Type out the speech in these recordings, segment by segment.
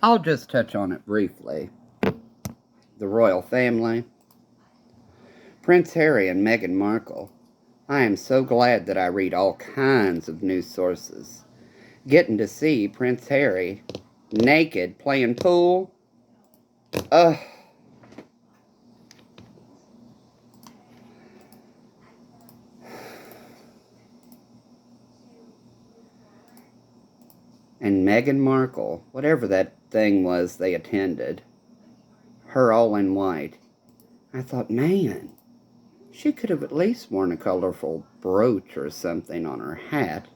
I'll just touch on it briefly. The royal family, Prince Harry and Meghan Markle. I am so glad that I read all kinds of news sources. Getting to see Prince Harry naked playing pool. Ugh. And Meghan Markle, whatever that thing was they attended, her all in white. I thought, man, she could have at least worn a colorful brooch or something on her hat.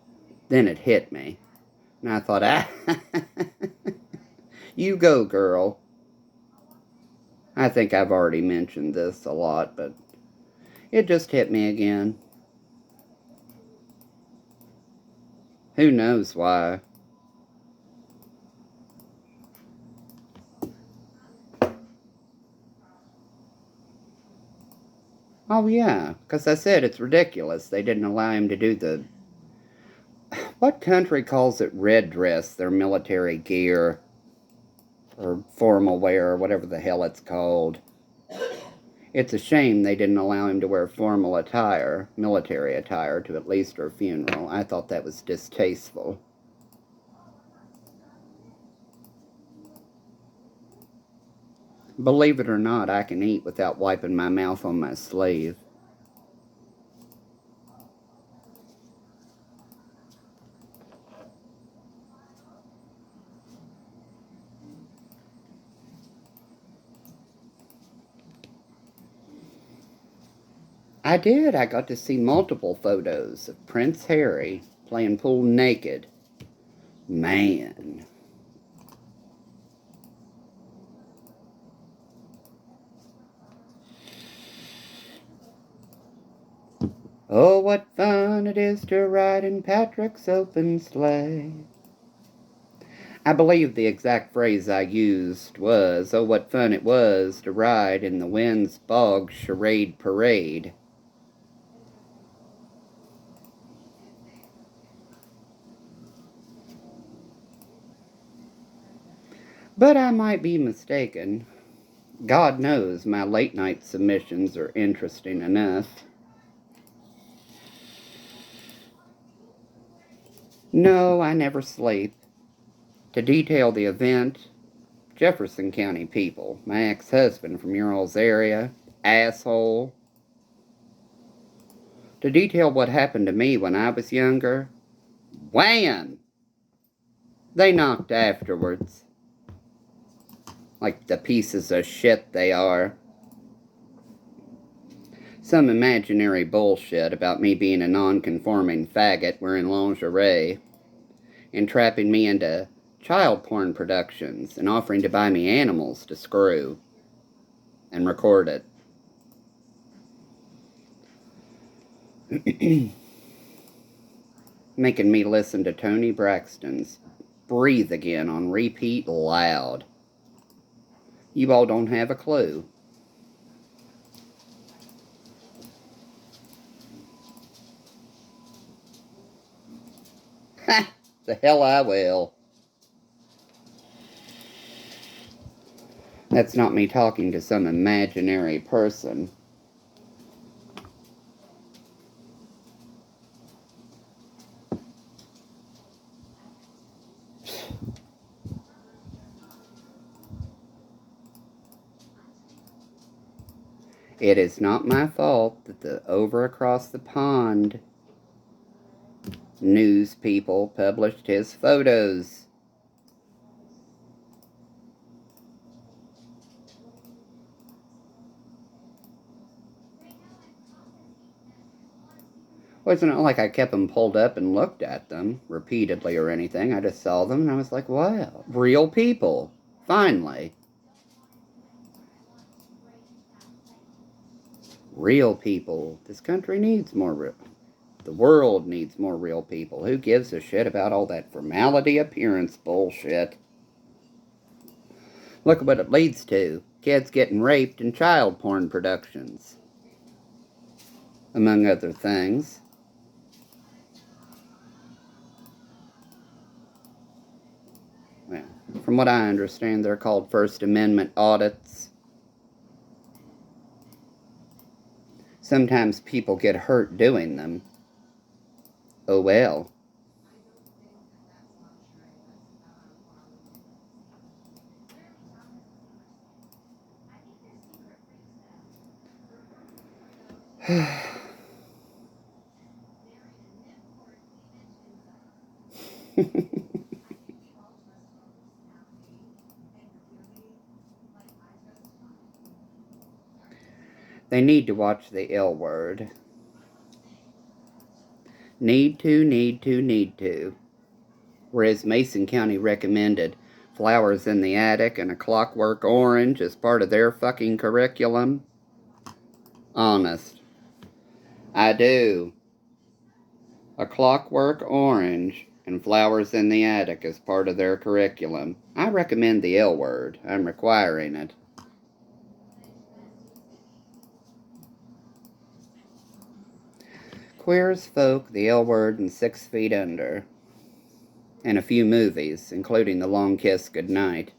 Then it hit me. And I thought, you go, girl. I think I've already mentioned this a lot, but it just hit me again. Who knows why? Oh, yeah, because I said it's ridiculous. They didn't allow him to do the... What country calls it red dress, their military gear, or formal wear, or whatever the hell it's called? It's a shame they didn't allow him to wear formal attire, military attire, to at least her funeral. I thought that was distasteful. Believe it or not, I can eat without wiping my mouth on my sleeve. I did. I got to see multiple photos of Prince Harry playing pool naked. Man. Oh, what fun it is to ride in Patrick's open sleigh. I believe the exact phrase I used was, oh, what fun it was to ride in the wind's bog charade parade. But I might be mistaken. God knows my late night submissions are interesting enough. No, I never sleep. To detail the event, Jefferson County people, my ex-husband from your all's area, asshole. To detail what happened to me when I was younger, wham! They knocked afterwards. Like the pieces of shit they are. Some imaginary bullshit about me being a non-conforming faggot wearing lingerie, entrapping me into child porn productions and offering to buy me animals to screw and record it. Making me listen to Toni Braxton's Breathe Again on repeat loud. You all don't have a clue. Ha! The hell I will. That's not me talking to some imaginary person. It is not my fault that the over across the pond news people published his photos. Well, it's not like I kept them pulled up and looked at them repeatedly or anything. I just saw them and I was like, wow, real people. Finally. Real people. This country needs more real. The world needs more real people. Who gives a shit about all that formality appearance bullshit? Look at what it leads to. Kids getting raped in child porn productions. Among other things. Well, from From what I understand, they're called First Amendment audits. Sometimes people get hurt doing them. Oh well. They need to watch the L Word. Need to. Whereas Mason County recommended Flowers in the Attic and A Clockwork Orange as part of their fucking curriculum. Honest. I do. A Clockwork Orange and Flowers in the Attic as part of their curriculum. I recommend the L Word. I'm requiring it. Queer as Folk, the L Word, and 6 Feet Under. And a few movies, including The Long Kiss Goodnight.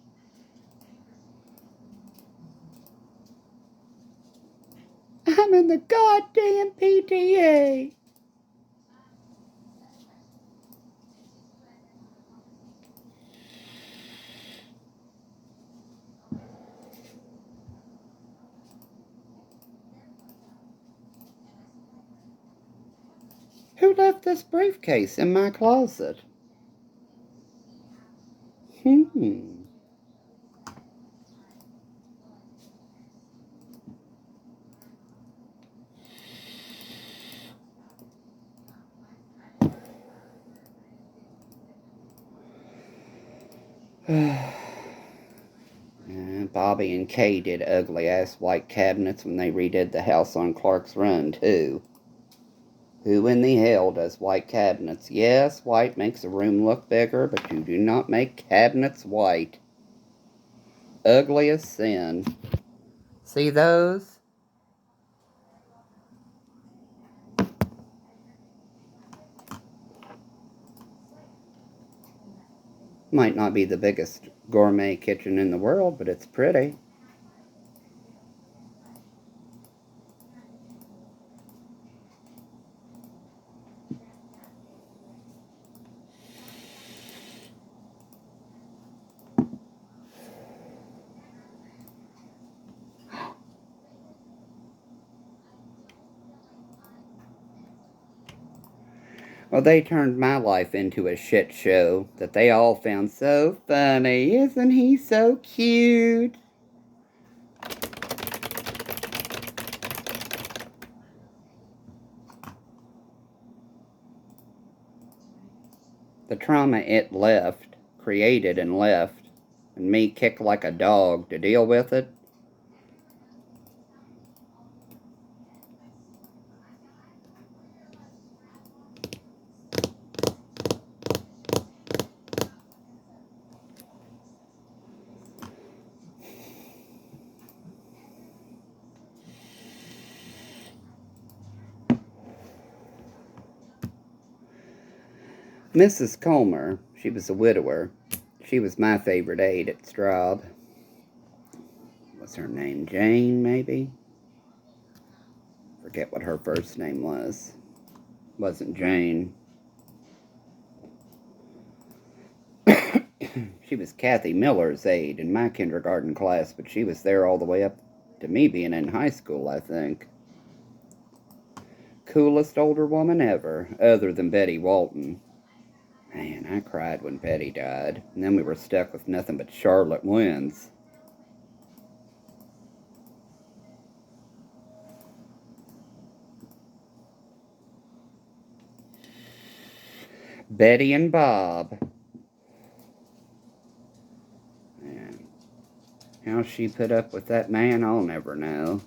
I'm in the goddamn PTA. Who left this briefcase in my closet? Bobby and Kay did ugly-ass white cabinets when they redid the house on Clark's Run, too. Who in the hell does white cabinets? Yes, white makes a room look bigger, but you do not make cabinets white. Ugly as sin. See those? Might not be the biggest gourmet kitchen in the world, but it's pretty. Well, they turned my life into a shit show that they all found so funny. Isn't he so cute? The trauma it left, created and left, and me kicked like a dog to deal with it. Mrs. Comer, she was a widower. She was my favorite aide at Straub. What's her name? Jane, maybe? Forget what her first name was. Wasn't Jane. She was Kathy Miller's aide in my kindergarten class, but she was there all the way up to me being in high school, I think. Coolest older woman ever, other than Betty Walton. Man, I cried when Betty died, and then we were stuck with nothing but Charlotte Wins. Betty and Bob. Man, how she put up with that man, I'll never know.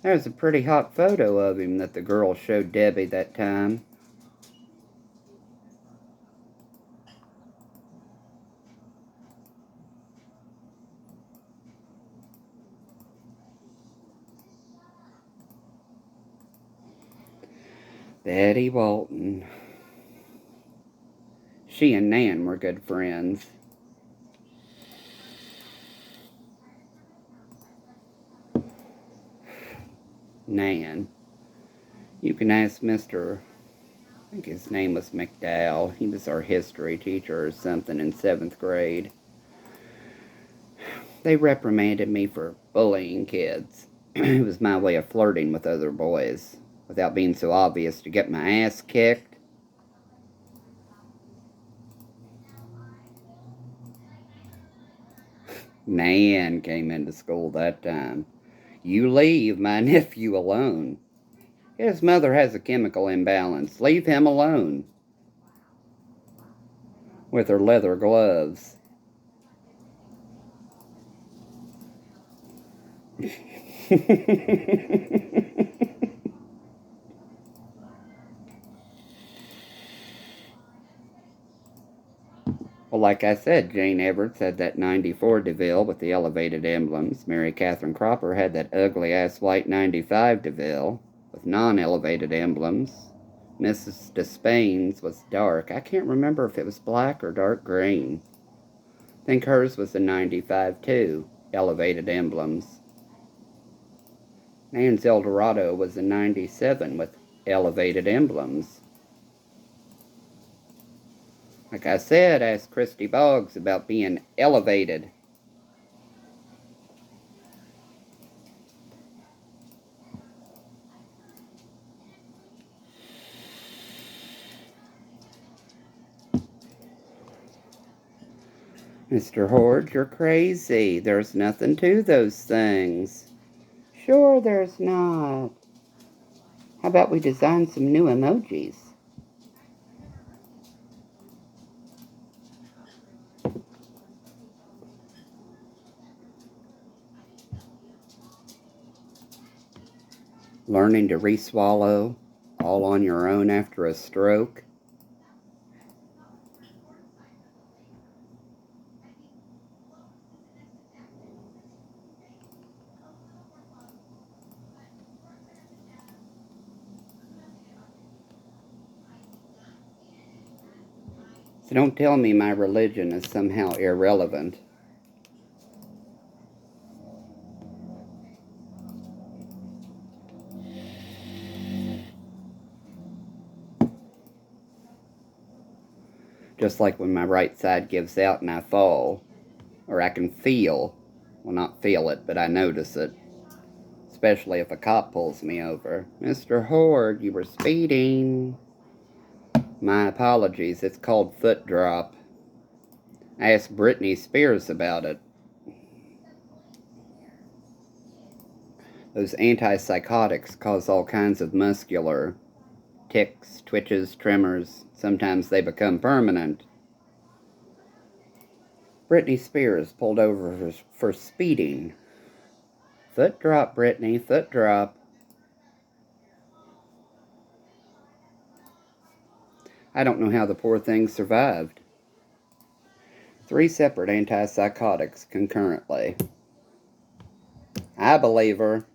There's a pretty hot photo of him that the girl showed Debbie that time. Betty Walton. She and Nan were good friends. Nan. You can ask Mr. I think his name was McDowell. He was our history teacher or something in 7th grade. They reprimanded me for bullying kids. It was my way of flirting with other boys without being so obvious to get my ass kicked. Nan came into school that time. You leave my nephew alone. His mother has a chemical imbalance. Leave him alone. With her leather gloves. Well, like I said, Jane Everts had that 94 DeVille with the elevated emblems. Mary Catherine Cropper had that ugly-ass white 95 DeVille with non-elevated emblems. Mrs. Despain's was dark. I can't remember if it was black or dark green. I think hers was the 95 too, elevated emblems. Nan's Eldorado was a 97 with elevated emblems. Like I said, ask Christy Boggs about being elevated. Mr. Horde, you're crazy. There's nothing to those things. Sure there's not. How about we design some new emojis? Learning to re-swallow all on your own after a stroke. So don't tell me my religion is somehow irrelevant. Just like when my right side gives out and I fall, or I can feel, well, not feel it, but I notice it, especially if a cop pulls me over. Mr. Horde, you were speeding. My apologies, it's called foot drop. I asked Britney Spears about it. Those antipsychotics cause all kinds of muscular tics, twitches, tremors. Sometimes they become permanent. Britney Spears pulled over for speeding. Foot drop, Britney, foot drop. I don't know how the poor thing survived. 3 separate antipsychotics concurrently. I believe her.